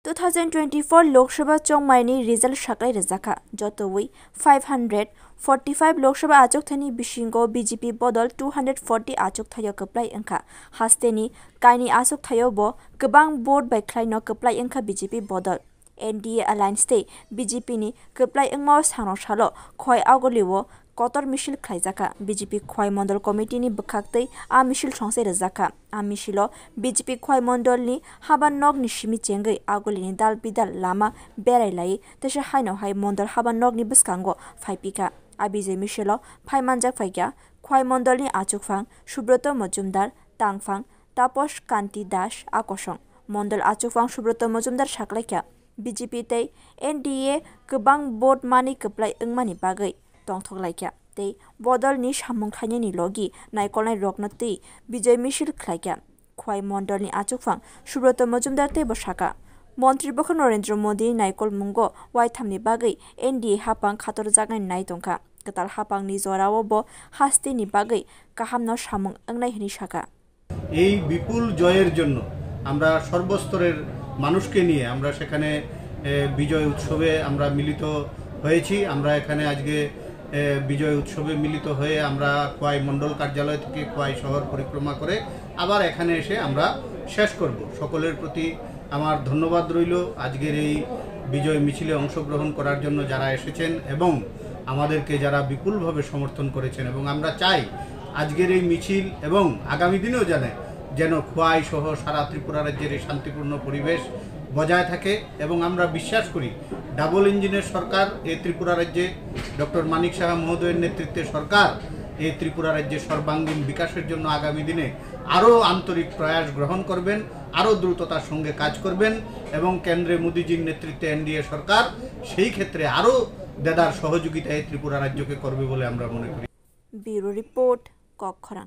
2024 Lok Sabha चौमाइनि result साकलाय रजाखा Jatoi 545 Lok Sabha आचोकथानि बिशिंगो BJP बदल 240 आचोकथायो कप्लाय अंखा हास्तेनि काइनि आचोकथायो बो गोबां बोर्ड बायख्लायनो कप्लाय अंखा बीजेपी बदल एनडीए अलायंस ते बीजेपी नि कप्लाय अंगमाव सानो सालो खय आगलिवो कतर मिशिल खायजाखा बीजेपी खय मंडल कमिटी नि बखाक्तै आ मिशिल संसे रजाखा आ मिशिलो बीजेपी खय मंडल नि हाबा नग नि सिमि चेंगै आगलिनि दाल बिदाल लामा बेरायलाई तसे हायनो हाय मंडल हाबा नग नि बसकांगो फाइपिका आ बीजे मिशिलो फाइमानजाक फाइक्या खय मंडल नि आचुकफां सुब्रत मजुमदार तांगफां तापस कांति दास आकसं मंडल आचुकफां सुब्रत मजुमदार साकलायक्या बीजेपी तै एनडीए गोबां बोर्ड मानि कप्लाय अंगमानि बागै तंथगलायक्या तै बदल नि सामुंथायनि नि लगी नायकलनाय रगनति विजय मिशिल खलायक्या खय मंडल नि आचुकफां सुब्रत मजुमदार ते बसाका मंत्री बख नरेंद्र मोदी नायकल मुंगो वाइथामनि बागै एनडीए हापां खातर जागाय नाय तंखा गताल हापां नि जरावो बो हास्ते नि बागै काहामनो सामुं अंगनाय हनि साका এই বিপুল জয়ের জন্য আমরা সর্বস্তরের মানুষকে নিয়ে আমরা সেখানে বিজয় উৎসবে আমরা মিলিত হয়েছি আমরা এখানে আজকে বিজয় উৎসবে মিলিত হয়ে আমরা খোয়াই মণ্ডল কার্যালয় থেকে খোয়াই শহর পরিক্রমা করে আবার এখানে এসে আমরা শেষ করব সকলের প্রতি আমার ধন্যবাদ রইল আজকের এই বিজয় মিছিলে অংশগ্রহণ করার জন্য যারা এসেছেন এবং আমাদেরকে যারা বিপুলভাবে সমর্থন করেছেন এবং আমরা চাই আজকের এই মিছিল এবং আগামী দিনেও যেন খোয়াই সহ সারা ত্রিপুরা রাজ্যের এই শান্তিপূর্ণ পরিবেশ বজায় থাকে এবং আমরা বিশ্বাস করি ডাবল ইঞ্জিনের সরকার এই ত্রিপুরা রাজ্যে ডক্টর মানিক সাহা মহোদয়ের নেতৃত্বে সরকার এই ত্রিপুরা রাজ্যের সর্বাঙ্গীন বিকাশের জন্য আগামী দিনে আরও আন্তরিক প্রয়াস গ্রহণ করবেন আরও দ্রুততার সঙ্গে কাজ করবেন এবং কেন্দ্রে মোদিজির নেতৃত্বে এনডিএ সরকার সেই ক্ষেত্রে আরও দেদার সহযোগিতা এই ত্রিপুরা রাজ্যকে করবে বলে আমরা মনে করি। Bureau report কক্ষরাং।